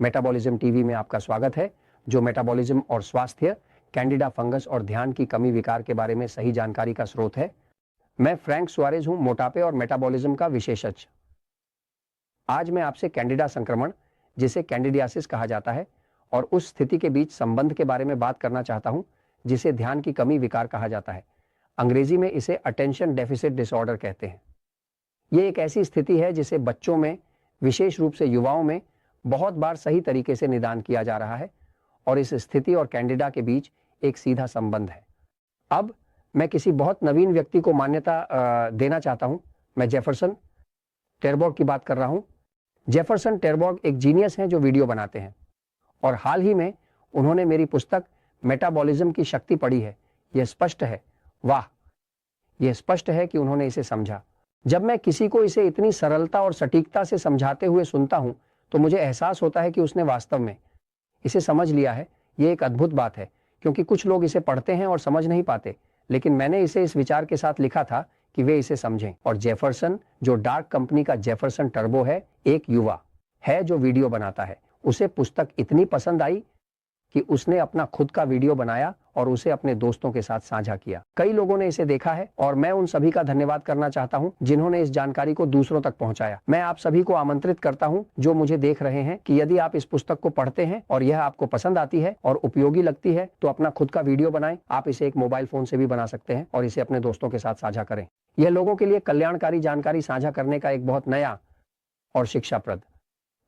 Metabolism TV में आपका स्वागत है, जो मेटाबॉलिज्म और स्वास्थ्य, कैंडिडा फंगस और ध्यान की कमी विकार के बारे में सही जानकारी का स्रोत है। मैं फ्रैंक सुआरेज हूं, मोटापे और मेटाबॉलिज्म का विशेषज्ञ। आज मैं आपसे कैंडिडा संक्रमण, जिसे कैंडिडियासिस कहा जाता है, और उस स्थिति के बीच संबंध के बारे में बात करना चाहता हूं, जिसे ध्यान की कमी विकार कहा जाता है। अंग्रेजी में इसे अटेंशन डेफिसिट डिसऑर्डर कहते हैं। ये एक ऐसी स्थिति है जिसे बच्चों में, विशेष रूप से युवाओं में, बहुत बार सही तरीके से निदान किया जा रहा है, और इस स्थिति और कैंडिडा के बीच एक सीधा संबंध है। अब मैं किसी बहुत नवीन व्यक्ति को मान्यता देना चाहता हूं। मैं जेफरसन टेरबॉर्ग की बात कर रहा हूं। जेफरसन टेरबॉर्ग एक जीनियस हैं जो वीडियो बनाते हैं, और हाल ही में उन्होंने मेरी पुस्तक मेटाबॉलिज्म की शक्ति पढ़ी है। यह स्पष्ट है, वाह, यह स्पष्ट है कि उन्होंने इसे समझा। जब मैं किसी को इसे इतनी सरलता और सटीकता से समझाते हुए सुनता हूं, तो मुझे एहसास होता है कि उसने वास्तव में इसे समझ लिया है। यह एक अद्भुत बात है, क्योंकि कुछ लोग इसे पढ़ते हैं और समझ नहीं पाते, लेकिन मैंने इसे इस विचार के साथ लिखा था कि वे इसे समझें। और जेफरसन, जो डार्क कंपनी का जेफरसन टर्बो है, एक युवा है जो वीडियो बनाता है। उसे पुस्तक इतनी पसंद आई कि उसने अपना खुद का वीडियो बनाया और उसे अपने दोस्तों के साथ साझा किया। कई लोगों ने इसे देखा है, और मैं उन सभी का धन्यवाद करना चाहता हूं जिन्होंने इस जानकारी को दूसरों तक पहुंचाया। मैं आप सभी को आमंत्रित करता हूं, जो मुझे देख रहे हैं, कि यदि आप इस पुस्तक को पढ़ते हैं और यह आपको पसंद आती है और उपयोगी लगती है, तो अपना खुद का वीडियो बनाएं। आप इसे एक मोबाइल फोन से भी बना सकते हैं और इसे अपने दोस्तों के साथ साझा करें। यह लोगों के लिए कल्याणकारी जानकारी साझा करने का एक बहुत नया और शिक्षाप्रद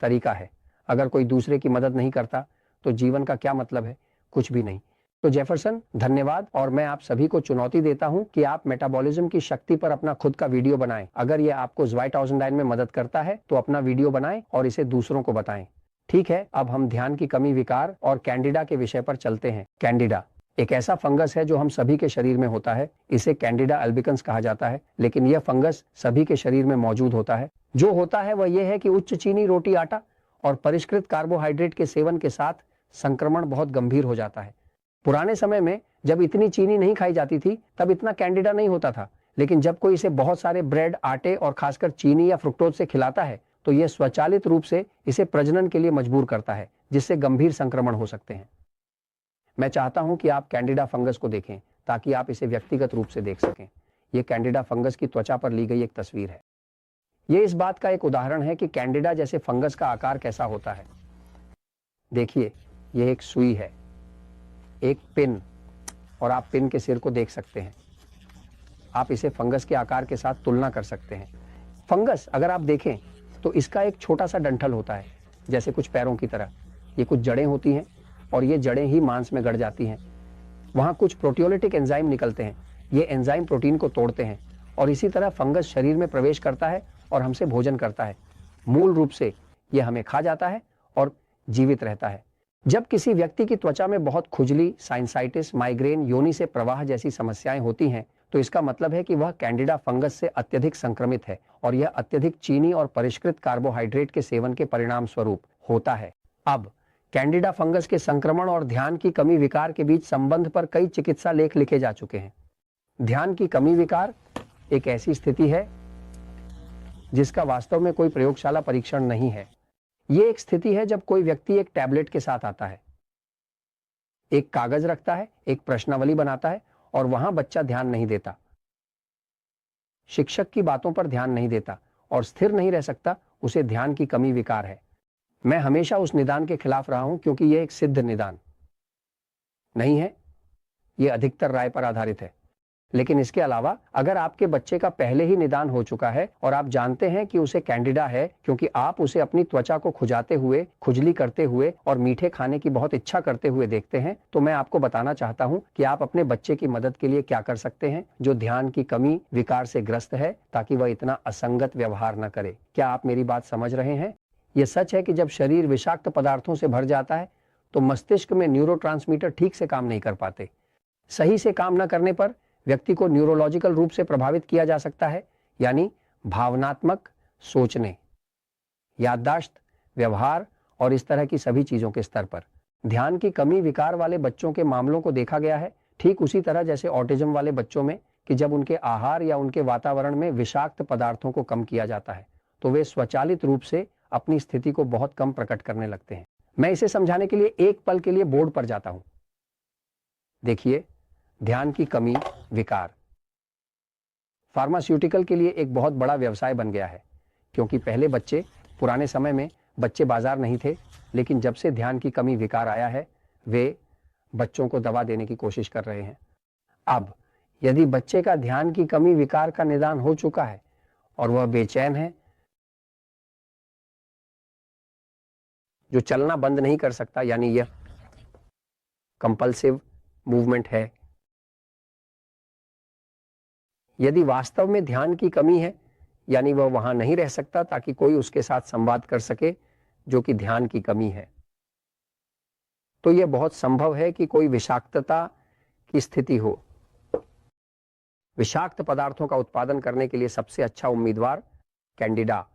तरीका है। अगर कोई दूसरे की मदद नहीं करता तो जीवन का क्या मतलब है? कुछ भी नहीं। तो जेफरसन, धन्यवाद। और मैं आप सभी को चुनौती देता हूं कि आप मेटाबॉलिज्म की शक्ति पर अपना खुद का वीडियो बनाएं। अगर यह आपको ज़्वाइटाउज़ेंडाइन में मदद करता है तो अपना वीडियो बनाएं और इसे दूसरों को बताएं। ठीक है, अब हम ध्यान की कमी विकार और कैंडिडा के विषय पर चलते हैं। कैंडिडा एक ऐसा फंगस है जो हम सभी के शरीर में होता है। इसे कैंडिडा अल्बिकन्स कहा जाता है, लेकिन यह फंगस सभी के शरीर में मौजूद होता है। जो होता है वह यह है कि उच्च चीनी रोटी, आटा और परिष्कृत कार्बोहाइड्रेट के सेवन के साथ संक्रमण बहुत गंभीर हो जाता है। पुराने समय में जब इतनी चीनी नहीं खाई जाती थी, तब इतना कैंडिडा नहीं होता था, लेकिन जब कोई इसे बहुत सारे ब्रेड, आटे और खासकर चीनी या फ्रुक्टोज से खिलाता है, तो यह स्वचालित रूप से इसे प्रजनन के लिए मजबूर करता है, जिससे गंभीर संक्रमण हो सकते हैं। मैं चाहता हूं कि आप कैंडिडा फंगस को देखें, ताकि आप इसे व्यक्तिगत रूप से देख सकें। यह कैंडिडा फंगस की त्वचा पर ली गई एक तस्वीर है। यह इस बात का एक उदाहरण है कि कैंडिडा जैसे फंगस का आकार कैसा होता है। देखिए, यह एक सुई है, एक पिन, और आप पिन के सिर को देख सकते हैं। आप इसे फंगस के आकार के साथ तुलना कर सकते हैं। फंगस, अगर आप देखें तो इसका एक छोटा सा डंठल होता है, जैसे कुछ पैरों की तरह। ये कुछ जड़ें होती हैं, और ये जड़ें ही मांस में गड़ जाती हैं। वहाँ कुछ प्रोटियोलिटिक एंजाइम निकलते हैं। ये एंजाइम प्रोटीन को तोड़ते हैं, और इसी तरह फंगस शरीर में प्रवेश करता है और हमसे भोजन करता है। मूल रूप से यह हमें खा जाता है और जीवित रहता है। जब किसी व्यक्ति की त्वचा में बहुत खुजली, साइनसाइटिस, माइग्रेन, योनि से प्रवाह जैसी समस्याएं होती हैं, तो इसका मतलब है कि वह कैंडिडा फंगस से अत्यधिक संक्रमित है, और यह अत्यधिक चीनी और परिष्कृत कार्बोहाइड्रेट के सेवन के परिणाम स्वरूप होता है। अब कैंडिडा फंगस के संक्रमण और ध्यान की कमी विकार के बीच संबंध पर कई चिकित्सा लेख लिखे जा चुके हैं। ध्यान की कमी विकार एक ऐसी स्थिति है जिसका वास्तव में कोई प्रयोगशाला परीक्षण नहीं है। यह एक स्थिति है जब कोई व्यक्ति एक टैबलेट के साथ आता है, एक कागज रखता है, एक प्रश्नावली बनाता है, और वहां बच्चा ध्यान नहीं देता, शिक्षक की बातों पर ध्यान नहीं देता और स्थिर नहीं रह सकता। उसे ध्यान की कमी विकार है। मैं हमेशा उस निदान के खिलाफ रहा हूं, क्योंकि यह एक सिद्ध निदान नहीं है। यह अधिकतर राय पर आधारित है। लेकिन इसके अलावा, अगर आपके बच्चे का पहले ही निदान हो चुका है और आप जानते हैं कि उसे कैंडिडा है, क्योंकि आप उसे अपनी त्वचा को खुजाते हुए, खुजली करते हुए और मीठे खाने की बहुत इच्छा करते हुए देखते हैं, तो मैं आपको बताना चाहता हूं कि आप अपने बच्चे की मदद के लिए क्या कर सकते हैं, जो ध्यान की कमी विकार से ग्रस्त है, ताकि वह इतना असंगत व्यवहार न करे। क्या आप मेरी बात समझ रहे हैं? यह सच है कि जब शरीर विषाक्त पदार्थों से भर जाता है, तो मस्तिष्क में न्यूरोट्रांसमीटर ठीक से काम नहीं कर पाते। सही से काम न करने पर व्यक्ति को न्यूरोलॉजिकल रूप से प्रभावित किया जा सकता है, यानी भावनात्मक, सोचने, याददाश्त, व्यवहार और इस तरह की सभी चीजों के स्तर पर। ध्यान की कमी विकार वाले बच्चों के मामलों को देखा गया है ठीक उसी तरह जैसे ऑटिज्म वाले बच्चों में, कि जब उनके आहार या उनके वातावरण में विषाक्त पदार्थों को कम किया जाता है, तो वे स्वचालित रूप से अपनी स्थिति को बहुत कम प्रकट करने लगते हैं। मैं इसे समझाने के लिए एक पल के लिए बोर्ड पर जाता हूं। देखिए, ध्यान की कमी विकार फार्मास्यूटिकल के लिए एक बहुत बड़ा व्यवसाय बन गया है, क्योंकि पहले पुराने समय में बच्चे बाजार नहीं थे, लेकिन जब से ध्यान की कमी विकार आया है, वे बच्चों को दवा देने की कोशिश कर रहे हैं। अब यदि बच्चे का ध्यान की कमी विकार का निदान हो चुका है और वह बेचैन है, जो चलना बंद नहीं कर सकता, यानी यह कंपल्सिव मूवमेंट है, यदि वास्तव में ध्यान की कमी है, यानी वह वहां नहीं रह सकता ताकि कोई उसके साथ संवाद कर सके, जो कि ध्यान की कमी है, तो यह बहुत संभव है कि कोई विषाक्तता की स्थिति हो। विषाक्त पदार्थों का उत्पादन करने के लिए सबसे अच्छा उम्मीदवार कैंडिडा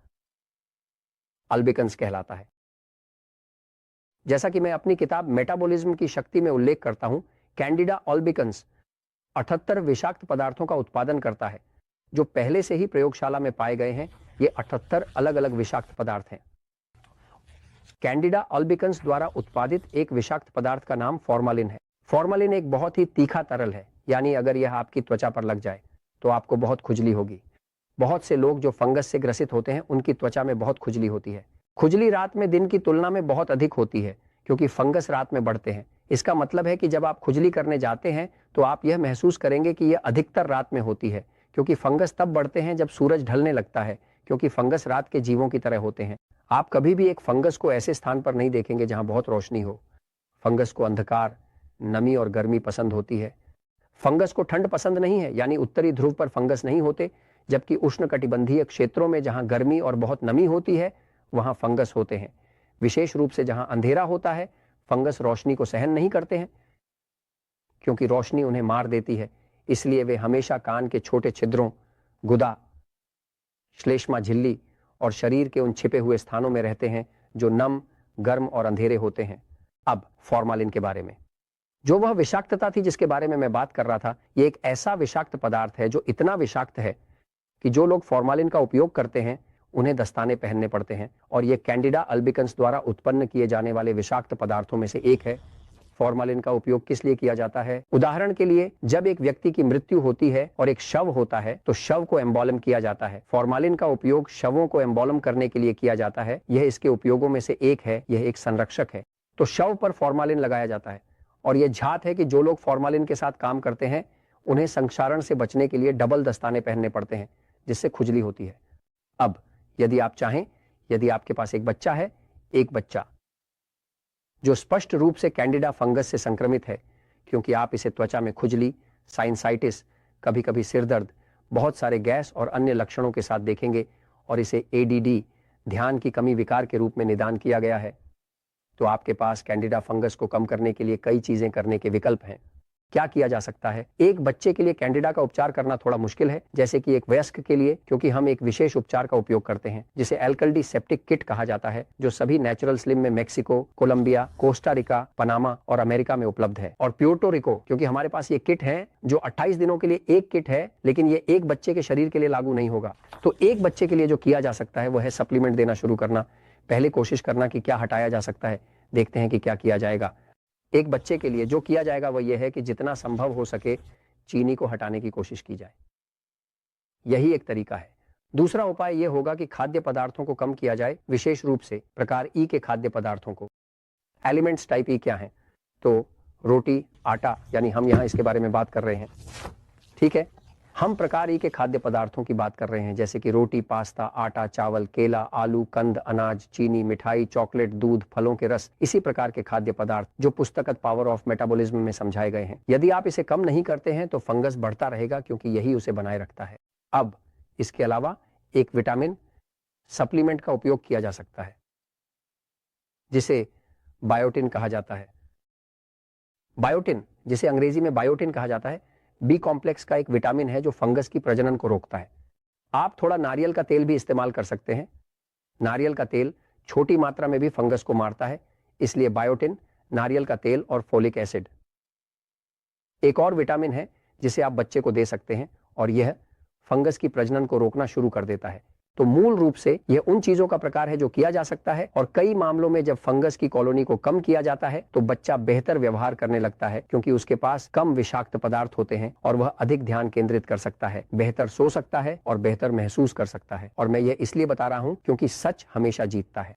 अल्बिकन्स कहलाता है। जैसा कि मैं अपनी किताब मेटाबॉलिज्म की शक्ति में उल्लेख करता हूं, कैंडिडा अल्बिकन्स 78 विषाक्त पदार्थों का उत्पादन करता है, जो पहले से ही प्रयोगशाला में पाए गए हैं। ये 78 अलग अलग विषाक्त पदार्थ हैं। कैंडिडा अल्बिकन्स द्वारा उत्पादित एक विषाक्त पदार्थ का नाम फॉर्मालिन है। फॉर्मालिन एक बहुत ही तीखा तरल है, यानी अगर यह आपकी त्वचा पर लग जाए तो आपको बहुत खुजली होगी। बहुत से लोग जो फंगस से ग्रसित होते हैं, उनकी त्वचा में बहुत खुजली होती है। खुजली रात में दिन की तुलना में बहुत अधिक होती है, क्योंकि फंगस रात में बढ़ते हैं। इसका मतलब है कि जब आप खुजली करने जाते हैं तो आप यह महसूस करेंगे कि यह अधिकतर रात में होती है, क्योंकि फंगस तब बढ़ते हैं जब सूरज ढलने लगता है, क्योंकि फंगस रात के जीवों की तरह होते हैं। आप कभी भी एक फंगस को ऐसे स्थान पर नहीं देखेंगे जहां बहुत रोशनी हो। फंगस को अंधकार, नमी और गर्मी पसंद होती है। फंगस को ठंड पसंद नहीं है, यानी उत्तरी ध्रुव पर फंगस नहीं होते, जबकि उष्णकटिबंधीय क्षेत्रों में जहां गर्मी और बहुत नमी होती है, वहां फंगस होते हैं। विशेष रूप से जहां अंधेरा होता है, फंगस रोशनी को सहन नहीं करते हैं, क्योंकि रोशनी उन्हें मार देती है। इसलिए वे हमेशा कान के छोटे छिद्रों, गुदा, श्लेष्मा झिल्ली और शरीर के उन छिपे हुए स्थानों में रहते हैं जो नम, गर्म और अंधेरे होते हैं। अब फॉर्मालिन के बारे में, जो वह विषाक्तता थी जिसके बारे में मैं बात कर रहा था, यह एक ऐसा विषाक्त पदार्थ है जो इतना विषाक्त है कि जो लोग फॉर्मालिन का उपयोग करते हैं उन्हें दस्ताने पहनने पड़ते हैं, और यह कैंडिडा अल्बिकन्स द्वारा उत्पन्न किए जाने वाले विषाक्त पदार्थों में से एक है। फॉर्मालिन का उपयोग किस लिए किया जाता है? उदाहरण के लिए, जब एक व्यक्ति की मृत्यु होती है और एक शव होता है तो शव को एम्बॉलम किया जाता है। फॉर्मालिन का उपयोग शवों को एम्बॉलम करने के लिए किया जाता है। यह इसके उपयोगों में से एक है, यह एक संरक्षक है। तो शव पर फॉर्मालिन लगाया जाता है, और यह झात है कि जो लोग फॉर्मालिन के साथ काम करते हैं उन्हें संक्षारण से बचने के लिए डबल दस्ताने पहनने पड़ते हैं, जिससे खुजली होती है। अब यदि आप चाहें, यदि आपके पास एक बच्चा है, एक बच्चा जो स्पष्ट रूप से कैंडिडा फंगस से संक्रमित है, क्योंकि आप इसे त्वचा में खुजली, साइनसाइटिस, कभी कभी सिर दर्द, बहुत सारे गैस और अन्य लक्षणों के साथ देखेंगे, और इसे एडीडी, ध्यान की कमी विकार के रूप में निदान किया गया है, तो आपके पास कैंडिडा फंगस को कम करने के लिए कई चीजें करने के विकल्प हैं। क्या किया जा सकता है? एक बच्चे के लिए कैंडिडा का उपचार करना थोड़ा मुश्किल है, जैसे कि एक वयस्क के लिए, क्योंकि हम एक विशेष उपचार का उपयोग करते हैं जिसे एल्कल्डी सेप्टिक किट कहा जाता है, जो सभी नेचुरल स्लिम में Mexico, Colombia, Costa Rica, Panama और अमेरिका में उपलब्ध है। और प्यूर्टो रिको, क्योंकि हमारे पास ये किट है जो 28 दिनों के लिए एक किट है, लेकिन ये एक बच्चे के शरीर के लिए लागू नहीं होगा। तो एक बच्चे के लिए जो किया जा सकता है वह है सप्लीमेंट देना शुरू करना। पहले कोशिश करना कि क्या हटाया जा सकता है, देखते हैं कि क्या किया जाएगा। एक बच्चे के लिए जो किया जाएगा वह यह है कि जितना संभव हो सके चीनी को हटाने की कोशिश की जाए। यही एक तरीका है। दूसरा उपाय यह होगा कि खाद्य पदार्थों को कम किया जाए, विशेष रूप से प्रकार ई के खाद्य पदार्थों को। एलिमेंट्स टाइप ई क्या है? तो रोटी, आटा, यानी हम यहां इसके बारे में बात कर रहे हैं, ठीक है। हम प्रकार ई के खाद्य पदार्थों की बात कर रहे हैं, जैसे कि रोटी, पास्ता, आटा, चावल, केला, आलू, कंद, अनाज, चीनी, मिठाई, चॉकलेट, दूध, फलों के रस, इसी प्रकार के खाद्य पदार्थ जो पुस्तक पावर ऑफ मेटाबॉलिज्म में समझाए गए हैं। यदि आप इसे कम नहीं करते हैं तो फंगस बढ़ता रहेगा, क्योंकि यही उसे बनाए रखता है। अब इसके अलावा एक विटामिन सप्लीमेंट का उपयोग किया जा सकता है, जिसे बायोटिन कहा जाता है। बायोटिन, जिसे अंग्रेजी में बायोटिन कहा जाता है, बी कॉम्प्लेक्स का एक विटामिन है जो फंगस की प्रजनन को रोकता है। आप थोड़ा नारियल का तेल भी इस्तेमाल कर सकते हैं। नारियल का तेल छोटी मात्रा में भी फंगस को मारता है, इसलिए बायोटिन, नारियल का तेल और फोलिक एसिड। एक और विटामिन है जिसे आप बच्चे को दे सकते हैं, और यह फंगस की प्रजनन को रोकना शुरू कर देता है। तो मूल रूप से यह उन चीजों का प्रकार है जो किया जा सकता है, और कई मामलों में जब फंगस की कॉलोनी को कम किया जाता है तो बच्चा बेहतर व्यवहार करने लगता है, क्योंकि उसके पास कम विषाक्त पदार्थ होते हैं और वह अधिक ध्यान केंद्रित कर सकता है, बेहतर सो सकता है और बेहतर महसूस कर सकता है। और मैं ये इसलिए बता रहा हूं क्योंकि सच हमेशा जीतता है।